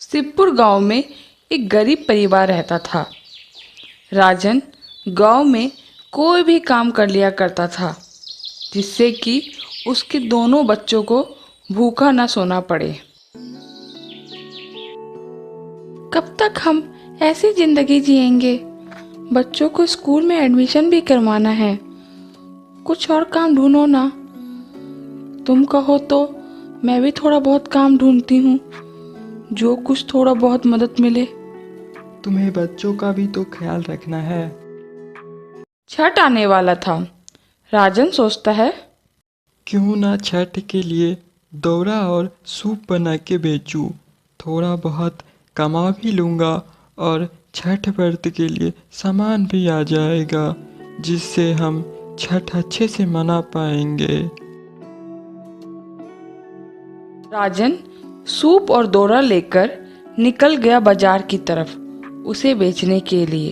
शिवपुर गांव में एक गरीब परिवार रहता था। राजन गांव में कोई भी काम कर लिया करता था, जिससे कि उसके दोनों बच्चों को भूखा न सोना पड़े। कब तक हम ऐसी जिंदगी जिएंगे? बच्चों को स्कूल में एडमिशन भी करवाना है। कुछ और काम ढूंढो ना। तुम कहो तो मैं भी थोड़ा बहुत काम ढूंढती हूँ, जो कुछ थोड़ा बहुत मदद मिले। तुम्हें बच्चों का भी तो ख्याल रखना है। छठ आने वाला था। राजन सोचता है, क्यों ना छठ के लिए दौरा और सूप बना के बेचूं। थोड़ा बहुत कमा भी लूँगा और छठ व्रत के लिए सामान भी आ जाएगा, जिससे हम छठ अच्छे से मना पाएंगे। राजन सूप और दोरा लेकर निकल गया बाजार की तरफ, उसे बेचने के लिए।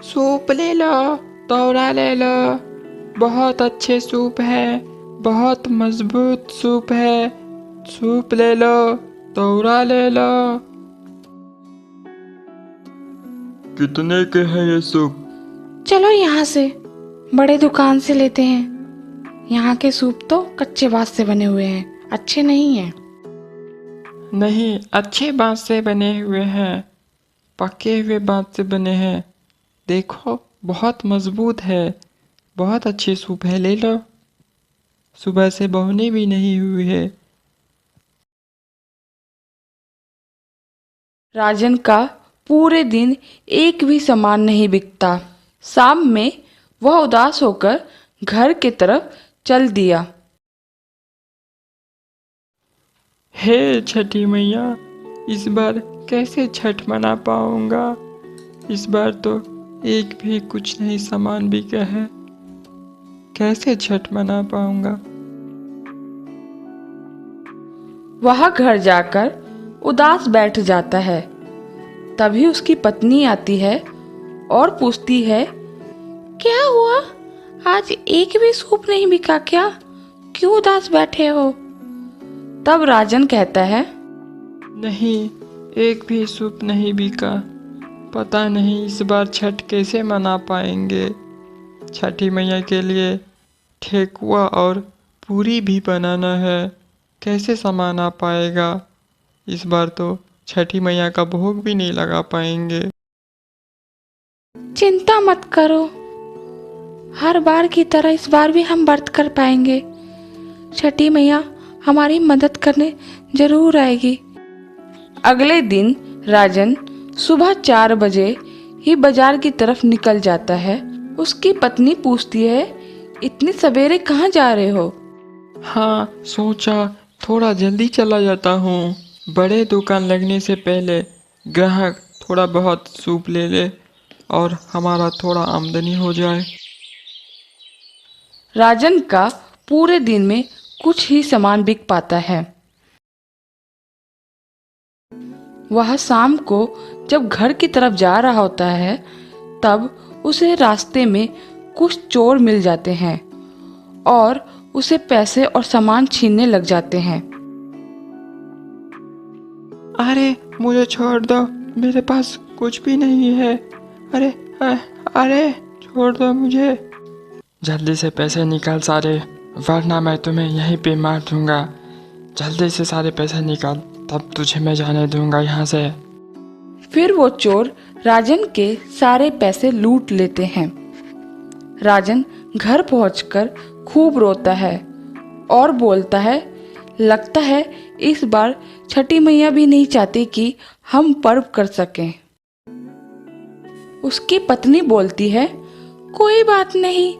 सूप ले लो, दौरा ले लो। बहुत अच्छे सूप है, बहुत मजबूत सूप है। सूप ले लो, दौरा ले लो। कितने के हैं ये सूप? चलो यहाँ से बड़े दुकान से लेते हैं। यहाँ के सूप तो कच्चे बांस से बने हुए हैं, अच्छे नहीं हैं। नहीं, अच्छे बांस से बने हुए हैं, पके हुए बांस से बने हैं। देखो, बहुत मजबूत है। बहुत अच्छे सूप है, ले लो। सुबह से बहुनी भी नहीं हुई है। राजन का पूरे दिन एक भी सामान नहीं बिकता। शाम में वह उदास होकर घर की तरफ चल दिया। हे छठी मैया, इस बार कैसे छठ मना पाऊंगा? इस बार तो एक भी कुछ नहीं सामान बिका है। कैसे छठ मना पाऊंगा? वह घर जाकर उदास बैठ जाता है। तभी उसकी पत्नी आती है और पूछती है, क्या हुआ? आज एक भी सूप नहीं बिका क्या? क्यों उदास बैठे हो? तब राजन कहता है, नहीं, एक भी सूप नहीं बिका। पता नहीं इस बार छठ कैसे मना पाएंगे। छठी मैया के लिए ठेकुआ और पूरी भी बनाना है। कैसे सामान आ पाएगा? इस बार तो छठी मैया का भोग भी नहीं लगा पाएंगे। चिंता मत करो, हर बार की तरह इस बार भी हम व्रत कर पाएंगे। छठी मैया हमारी मदद करने जरूर आएगी। अगले दिन राजन सुबह 4 बजे ही बाजार की तरफ निकल जाता है। उसकी पत्नी पूछती है, इतने सवेरे कहाँ जा रहे हो? हाँ, सोचा थोड़ा जल्दी चला जाता हूँ। बड़े दुकान लगने से पहले ग्राहक थोड़ा बहुत सूप ले ले और हमारा थोड़ा आमदनी हो जाए। राजन का पूरे दिन में कुछ ही सामान बिक पाता है। वह शाम को जब घर की तरफ जा रहा होता है, तब उसे रास्ते में कुछ चोर मिल जाते हैं और उसे पैसे और सामान छीनने लग जाते हैं। अरे मुझे छोड़ दो, मेरे पास कुछ भी नहीं है। अरे अरे छोड़ दो मुझे। जल्दी से पैसे निकाल सारे, वरना मैं तुम्हें यहीं पे मार दूंगा। जल्दी से सारे पैसे निकाल, तब तुझे मैं जाने दूंगा यहाँ से। फिर वो चोर राजन के सारे पैसे लूट लेते हैं। राजन घर पहुंचकर खूब रोता है और बोलता है, लगता है इस बार छठी मैया भी नहीं चाहती कि हम पर्व कर सकें। उसकी पत्नी बोलती है, कोई बात नहीं,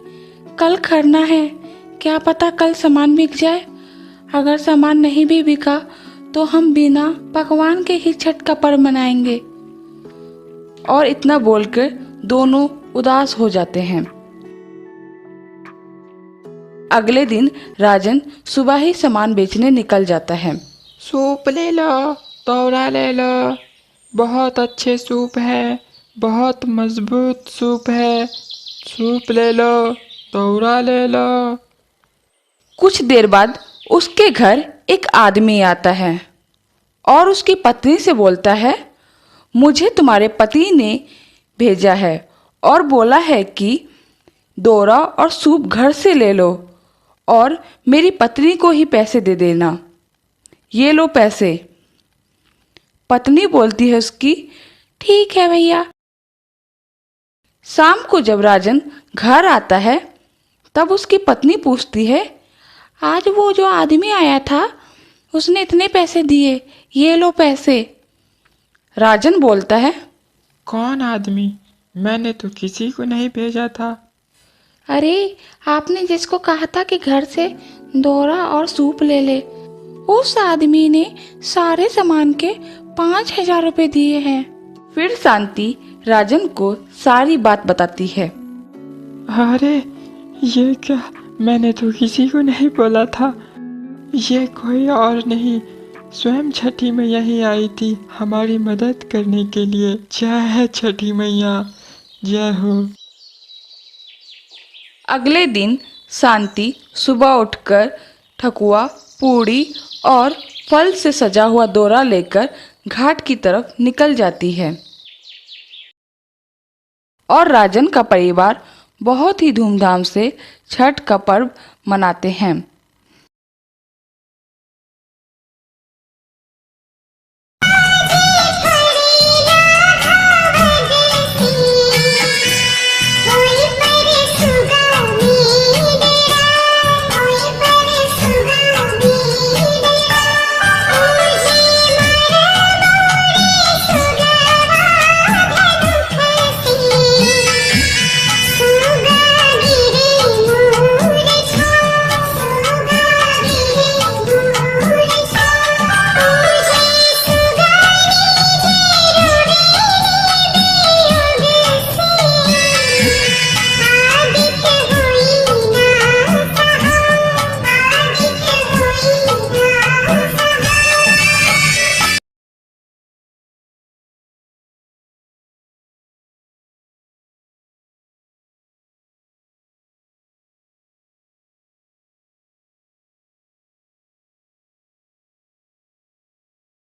कल खरना है, क्या पता कल सामान बिक जाए। अगर सामान नहीं भी बिका तो हम बिना पकवान के ही छठ का पर्व मनाएंगे। और इतना बोलकर दोनों उदास हो जाते हैं। अगले दिन राजन सुबह ही सामान बेचने निकल जाता है। सूप ले लो, दौरा ले लो। बहुत अच्छे सूप है, बहुत मजबूत सूप है। सूप ले लो, दौरा ले लो। कुछ देर बाद उसके घर एक आदमी आता है और उसकी पत्नी से बोलता है, मुझे तुम्हारे पति ने भेजा है और बोला है कि दोरा और सूप घर से ले लो और मेरी पत्नी को ही पैसे दे देना। ये लो पैसे। पत्नी बोलती है उसकी, ठीक है भैया। शाम को जब राजन घर आता है तब उसकी पत्नी पूछती है, आज वो जो आदमी आया था उसने इतने पैसे दिए, ये लो पैसे। राजन बोलता है, कौन आदमी? मैंने तो किसी को नहीं भेजा था। अरे आपने जिसको कहा था कि घर से दोरा और सूप ले ले, उस आदमी ने सारे सामान के 5,000 रुपए दिए हैं। फिर शांति राजन को सारी बात बताती है। अरे ये क्या, मैंने तो किसी को नहीं बोला था। ये कोई और नहीं, स्वयं छठी मैया ही आई थी हमारी मदद करने के लिए। जय है छठी मैया, जय हो। अगले दिन शांति सुबह उठकर ठकुआ, पूड़ी और फल से सजा हुआ दोरा लेकर घाट की तरफ निकल जाती है और राजन का परिवार बहुत ही धूमधाम से छठ का पर्व मनाते हैं।